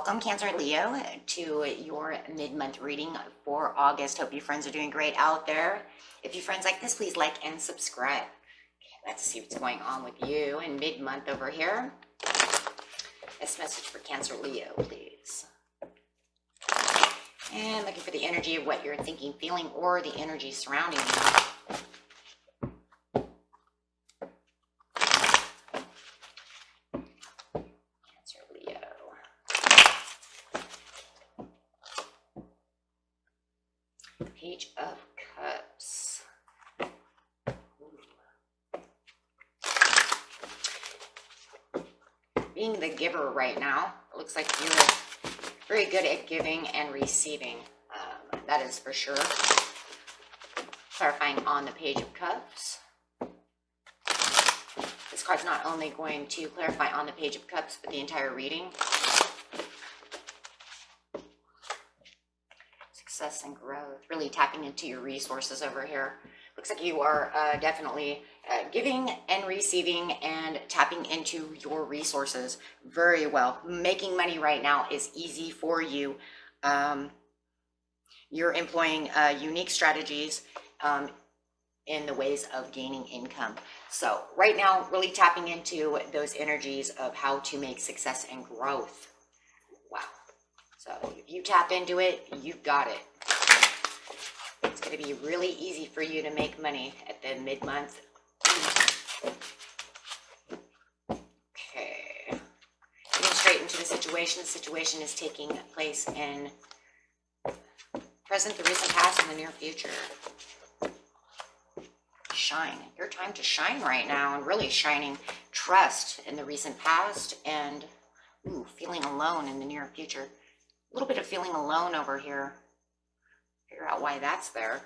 Welcome, Cancer and Leo, to your mid-month reading for August. Hope you friends are doing great out there. If you friends like this, please like and subscribe. Okay, let's see what's going on with you in mid-month over here. This message for Cancer Leo, please. And looking for the energy of what you're thinking, feeling, or the energy surrounding you. Page of Cups. Being the giver right now, it looks like you're very good at giving and receiving. That is for sure. Clarifying on the Page of Cups. This card's not only going to clarify on the Page of Cups, but the entire reading. Success and growth, really tapping into your resources over here. Looks like you are definitely giving and receiving and tapping into your resources very well. Making money right now is easy for you. You're employing unique strategies in the ways of gaining income. So right now, really tapping into those energies of how to make success and growth. Wow. So if you tap into it, you've got it. It's going to be really easy for you to make money at the mid-month. Okay. Getting straight into the situation. The situation is taking place in present, the recent past, and the near future. Shine. Your time to shine right now, and really shining trust in the recent past and feeling alone in the near future. A little bit of feeling alone over here. Figure out why that's there.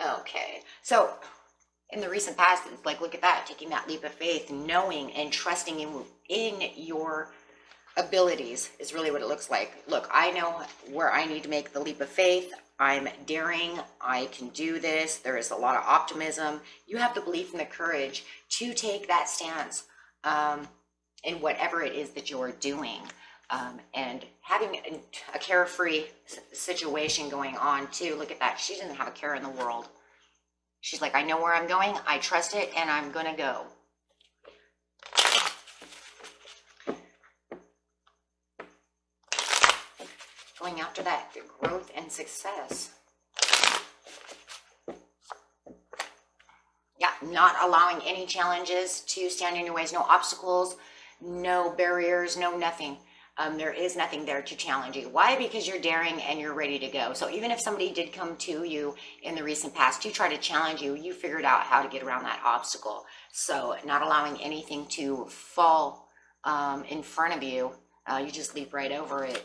Okay, so in the recent past, it's like, look at that, taking that leap of faith, knowing and trusting in your abilities is really what it looks like. Look, I know where I need to make the leap of faith. I'm daring. I can do this. There is a lot of optimism. You have the belief and the courage to take that stance in whatever it is that you're doing. And having a carefree situation going on too. Look at that. She doesn't have a care in the world. She's like, I know where I'm going. I trust it, and I'm going to go. Going after that growth and success. Yeah, not allowing any challenges to stand in your ways. No obstacles, no barriers, no nothing. There is nothing there to challenge you. Why? Because you're daring and you're ready to go. So even if somebody did come to you in the recent past to try to challenge you, you figured out how to get around that obstacle. So not allowing anything to fall in front of you. You just leap right over it.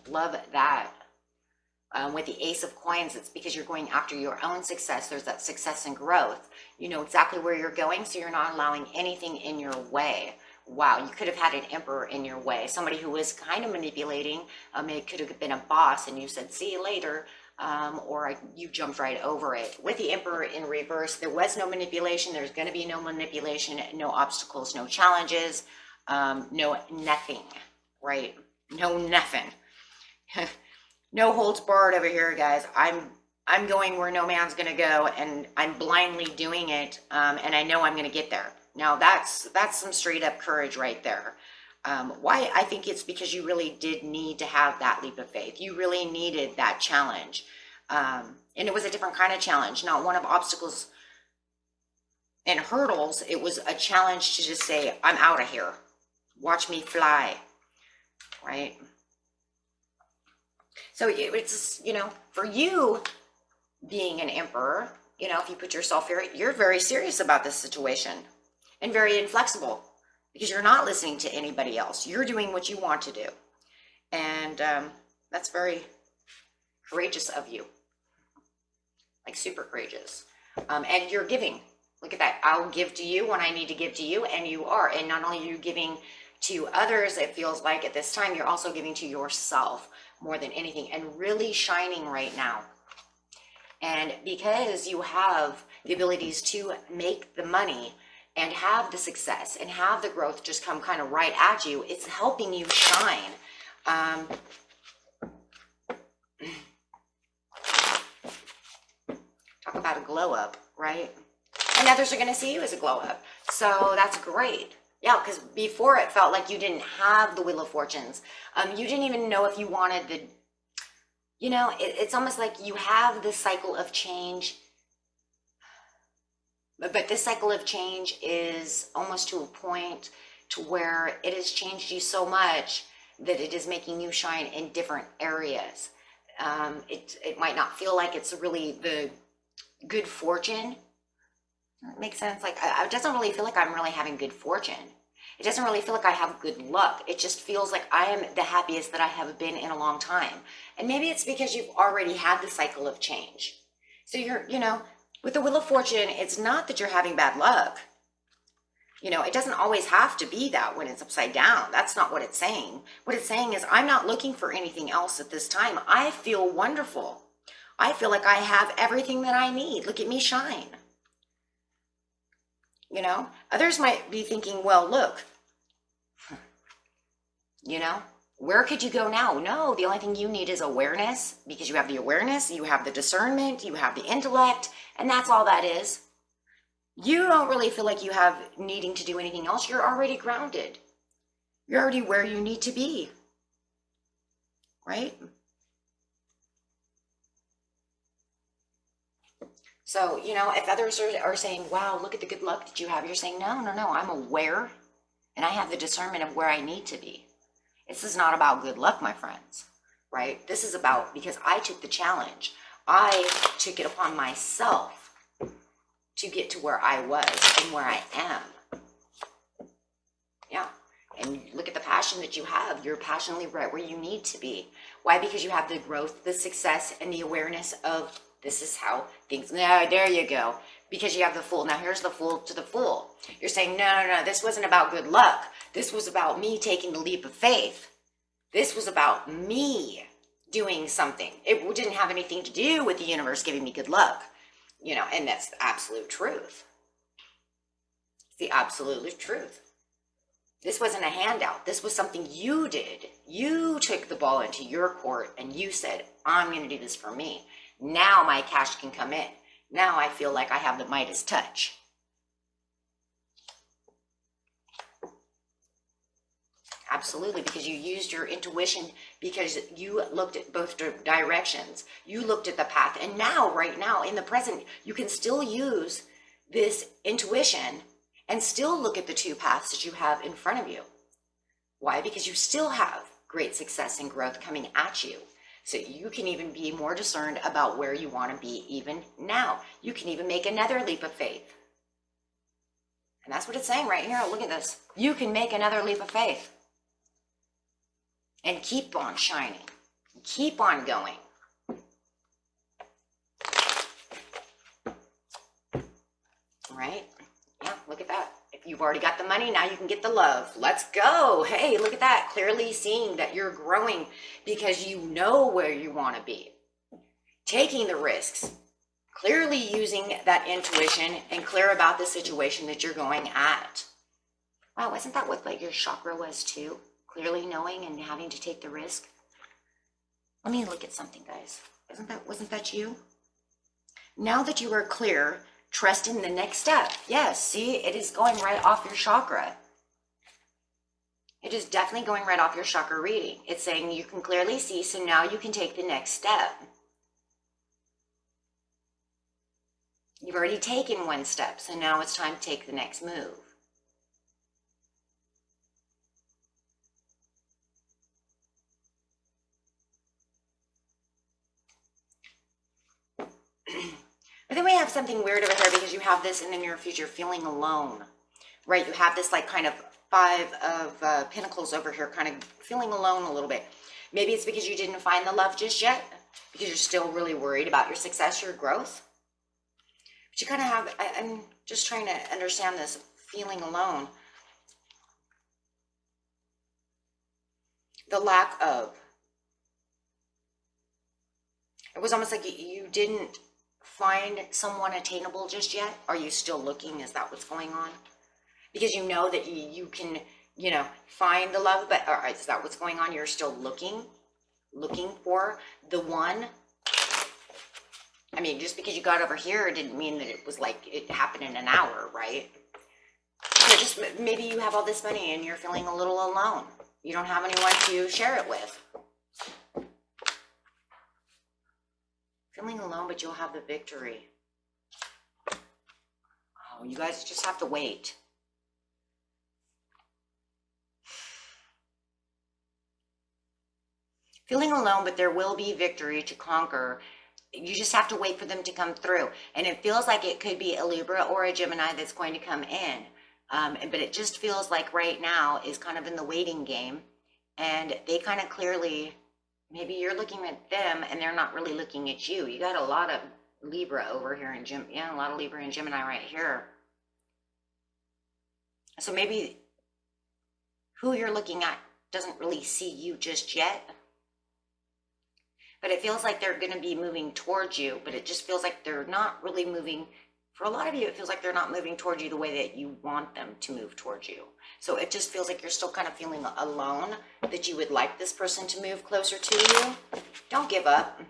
Love that. With the Ace of Coins, it's because you're going after your own success. There's that success and growth. You know exactly where you're going, so you're not allowing anything in your way. Wow, you could have had an emperor in your way, somebody who was kind of manipulating. It could have been a boss, and you said, see you later, or you jumped right over it. With the emperor in reverse, there was no manipulation. There's going to be no manipulation, no obstacles, no challenges, no nothing, right? No nothing. No holds barred over here, guys. I'm going where no man's going to go, and I'm blindly doing it, and I know I'm going to get there. Now, that's some straight up courage right there. Why? I think it's because you really did need to have that leap of faith. You really needed that challenge. And it was a different kind of challenge, not one of obstacles and hurdles. It was a challenge to just say, I'm out of here. Watch me fly, right? So it's, for you being an emperor, if you put yourself here, you're very serious about this situation. And very inflexible, because you're not listening to anybody else. You're doing what you want to do. And that's very courageous of you. Like super courageous. And you're giving. Look at that. I'll give to you when I need to give to you, and you are. And not only are you giving to others, it feels like at this time, you're also giving to yourself more than anything, and really shining right now. And because you have the abilities to make the money and have the success and have the growth just come kind of right at you, it's helping you shine. Talk about a glow up, right? And others are going to see you as a glow up. So that's great. Yeah, because before it felt like you didn't have the Wheel of Fortunes. You didn't even know if you wanted the, you know, it's almost like you have this cycle of change. But this cycle of change is almost to a point to where it has changed you so much that it is making you shine in different areas. It might not feel like it's really the good fortune. It makes sense. Like, it doesn't really feel like I'm really having good fortune. It doesn't really feel like I have good luck. It just feels like I am the happiest that I have been in a long time. And maybe it's because you've already had the cycle of change. So you're, you know, with the Wheel of Fortune, it's not that you're having bad luck. You know, it doesn't always have to be that when it's upside down. That's not what it's saying. What it's saying is, I'm not looking for anything else at this time. I feel wonderful. I feel like I have everything that I need. Look at me shine. You know, others might be thinking, well, look, you know, where could you go now? No, the only thing you need is awareness, because you have the awareness, you have the discernment, you have the intellect, and that's all that is. You don't really feel like you have needing to do anything else. You're already grounded. You're already where you need to be, right? So, you know, if others are saying, wow, look at the good luck that you have, you're saying, no, I'm aware and I have the discernment of where I need to be. This is not about good luck, my friends, right? This is about, because I took the challenge. I took it upon myself to get to where I was and where I am. Yeah. And look at the passion that you have. You're passionately right where you need to be. Why? Because you have the growth, the success, and the awareness of this is how things, no, there you go. Because you have the Fool. Now here's the Fool to the Fool. You're saying, no, this wasn't about good luck. This was about me taking the leap of faith. This was about me doing something. It didn't have anything to do with the universe giving me good luck. You know, and that's the absolute truth. It's the absolute truth. This wasn't a handout. This was something you did. You took the ball into your court and you said, I'm going to do this for me. Now my cash can come in. Now I feel like I have the Midas touch. Absolutely, because you used your intuition, because you looked at both directions. You looked at the path. And now, right now, in the present, you can still use this intuition and still look at the two paths that you have in front of you. Why? Because you still have great success and growth coming at you. So you can even be more discerned about where you want to be even now. You can even make another leap of faith. And that's what it's saying right here. Look at this. You can make another leap of faith. And keep on shining. Keep on going. Right? Yeah, look at that. If you've already got the money, now you can get the love. Let's go. Hey, look at that. Clearly seeing that you're growing because you know where you want to be. Taking the risks. Clearly using that intuition and clear about the situation that you're going at. Wow, wasn't that what like your chakra was too? Clearly knowing and having to take the risk. Let me look at something, guys. Wasn't that you? Now that you are clear, trust in the next step. Yes, see, it is going right off your chakra. It is definitely going right off your chakra reading. It's saying you can clearly see, so now you can take the next step. You've already taken one step, so now it's time to take the next move. But then we have something weird over here because you have this in the near future, feeling alone, right? You have this like kind of Five of Pentacles over here, kind of feeling alone a little bit. Maybe it's because you didn't find the love just yet, because you're still really worried about your success, your growth. But you kind of have, I'm just trying to understand this feeling alone. The lack of. It was almost like you didn't find someone attainable just yet. Are you still looking? Is that what's going on? because you know that you can, you know, find the love, but or is that what's going on? You're still looking for the one. I mean, just because you got over here didn't mean that it was like it happened in an hour, right? So just maybe you have all this money and you're feeling a little alone. You don't have anyone to share it with. Feeling alone, but you'll have the victory. Oh, you guys just have to wait. Feeling alone, but there will be victory to conquer. You just have to wait for them to come through. And it feels like it could be a Libra or a Gemini that's going to come in. But it just feels like right now is kind of in the waiting game. And they kind of clearly, maybe you're looking at them and they're not really looking at you. You got a lot of Libra over here in a lot of Libra and Gemini right here. So maybe who you're looking at doesn't really see you just yet. But it feels like they're going to be moving towards you, but it just feels like they're not really moving. For a lot of you, it feels like they're not moving towards you the way that you want them to move towards you. So it just feels like you're still kind of feeling alone, that you would like this person to move closer to you. Don't give up.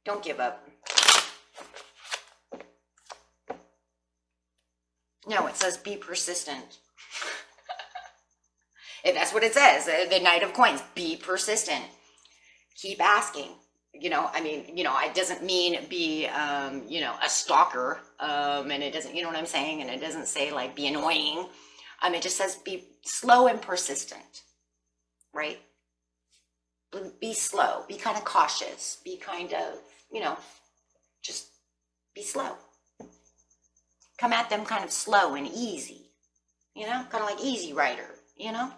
Don't give up. No, it says be persistent. If that's what it says, the Knight of Coins, be persistent. Keep asking. You know, I mean, you know, it doesn't mean be, you know, a stalker. And it doesn't, you know what I'm saying? And it doesn't say like be annoying. It just says be slow and persistent, right? Be slow, be kind of cautious, be kind of, you know, just be slow. Come at them kind of slow and easy, you know, kind of like Easy Rider, you know?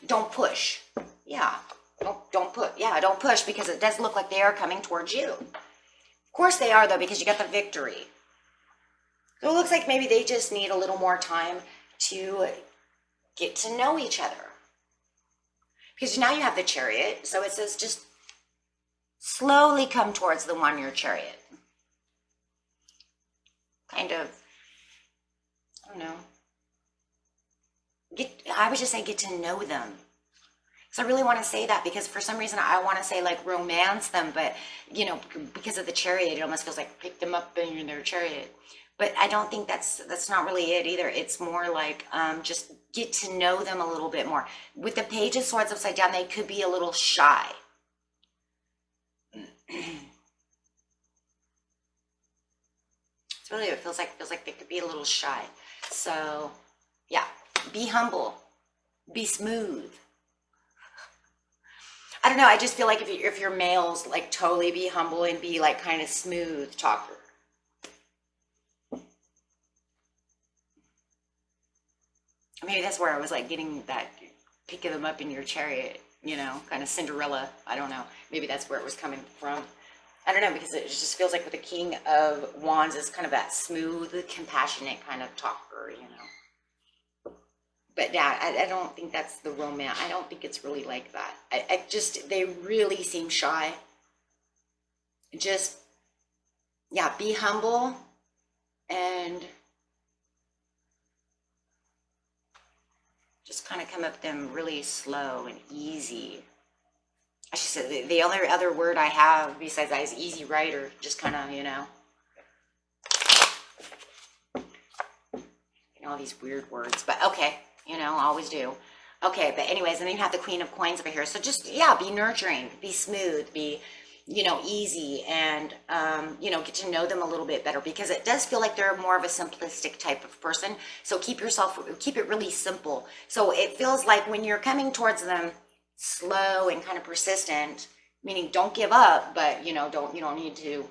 Don't push. Yeah. Don't push, because it does look like they are coming towards you. Of course they are, though, because you got the victory. So it looks like maybe they just need a little more time to get to know each other. Because now you have the Chariot, so it says just slowly come towards the one, your Chariot. Kind of, I don't know. I would just say get to know them. So I really want to say that, because for some reason I want to say like romance them, but you know, because of the Chariot, it almost feels like pick them up in their Chariot. But I don't think that's not really it either. It's more like just get to know them a little bit more. With the Page of Swords upside down, they could be a little shy. It's really, it feels like they could be a little shy. So yeah, be humble, be smooth. I don't know, I just feel like if you're males, like totally be humble and be like kind of smooth talker. Maybe that's where I was like getting that picking them up in your Chariot, you know, kind of Cinderella. I don't know. Maybe that's where it was coming from. I don't know, because it just feels like with the King of Wands is kind of that smooth, compassionate kind of talker, you know. But yeah, I don't think that's the romance. I don't think it's really like that. I just, they really seem shy. Just, yeah, be humble and just kind of come up to them really slow and easy. I should say the only other word I have besides that is Easy Rider. Just kind of, you know, all these weird words, but okay. You know, always do. Okay, but anyways, and then you have the Queen of Coins over here. So just, yeah, be nurturing, be smooth, be, you know, easy, and, you know, get to know them a little bit better, because it does feel like they're more of a simplistic type of person. So keep it really simple. So it feels like when you're coming towards them slow and kind of persistent, meaning don't give up, but, you know, you don't need to,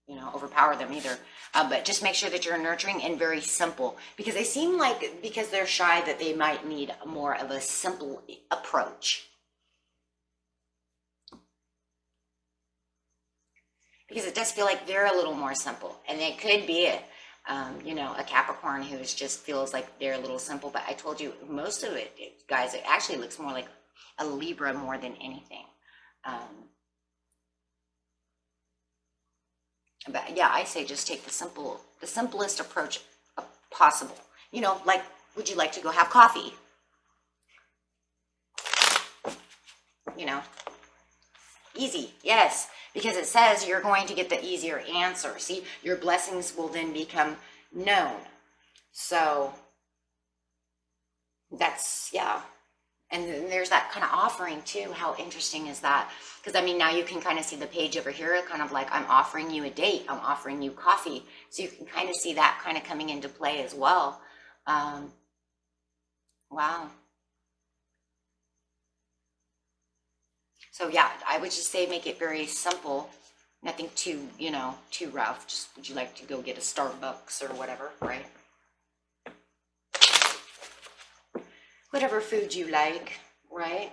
you know, overpower them either. But just make sure that you're nurturing and very simple, because they seem like, because they're shy, that they might need more of a simple approach. Because it does feel like they're a little more simple, and it could be you know, a Capricorn who just feels like they're a little simple. But I told you, most of it, guys, it actually looks more like a Libra more than anything. But yeah, I say just take the simplest approach possible. You know, like, would you like to go have coffee? You know, easy, yes, because it says you're going to get the easier answer. See, your blessings will then become known. So that's, yeah. And then there's that kind of offering too. How interesting is that? Because I mean, now you can kind of see the page over here, kind of like I'm offering you a date, I'm offering you coffee. So you can kind of see that kind of coming into play as well. Wow. So yeah, I would just say make it very simple. Nothing too, you know, too rough. Just, would you like to go get a Starbucks or whatever, right? Whatever food you like, right?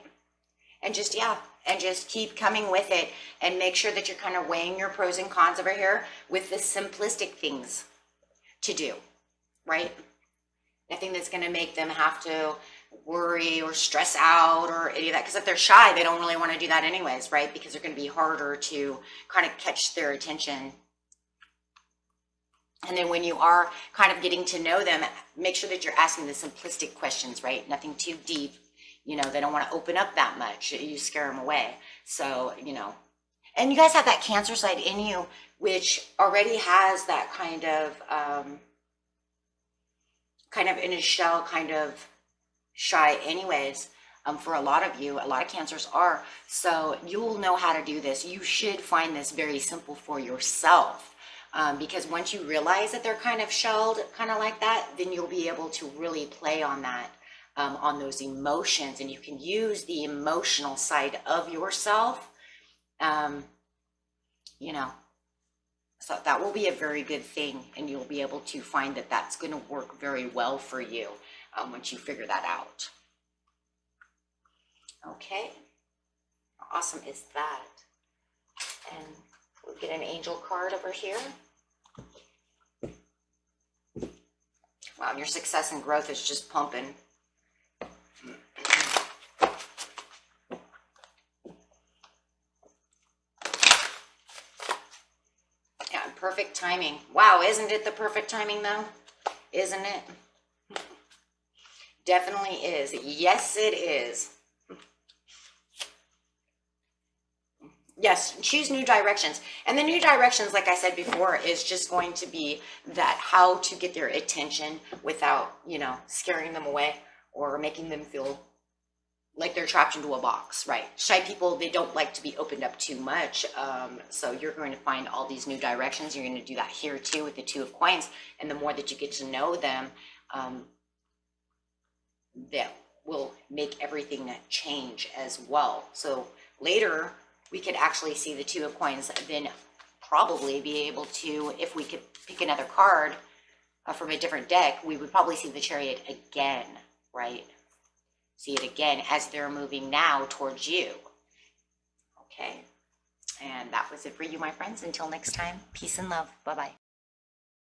And just, yeah, and just keep coming with it, and make sure that you're kind of weighing your pros and cons over here with the simplistic things to do, right? Nothing that's going to make them have to worry or stress out or any of that, because if they're shy, they don't really want to do that anyways, right? Because they're going to be harder to kind of catch their attention. And then when you are kind of getting to know them, make sure that you're asking the simplistic questions, right? Nothing too deep. You know, they don't want to open up that much. You scare them away. So, you know, and you guys have that Cancer side in you, which already has that kind of in a shell, kind of shy anyways. For a lot of you, a lot of Cancers are. So you will know how to do this. You should find this very simple for yourself. Because once you realize that they're kind of shelled, kind of like that, then you'll be able to really play on that, on those emotions, and you can use the emotional side of yourself, you know, so that will be a very good thing, and you'll be able to find that that's going to work very well for you once you figure that out. Okay, how awesome is that? And we'll get an angel card over here. Wow, your success and growth is just pumping. Yeah, perfect timing. Wow, isn't it the perfect timing though? Isn't it? Definitely is. Yes, it is. Yes, choose new directions. And the new directions, like I said before, is just going to be that how to get their attention without, you know, scaring them away or making them feel like they're trapped into a box, right? Shy people, they don't like to be opened up too much. So you're going to find all these new directions. You're going to do that here too with the Two of Coins. And the more that you get to know them, that will make everything change as well. So later, we could actually see the Two of Coins, then probably be able to, if we could pick another card from a different deck, we would probably see the Chariot again, right? See it again as they're moving now towards you. Okay, and that was it for you, my friends. Until next time, peace and love. Bye-bye.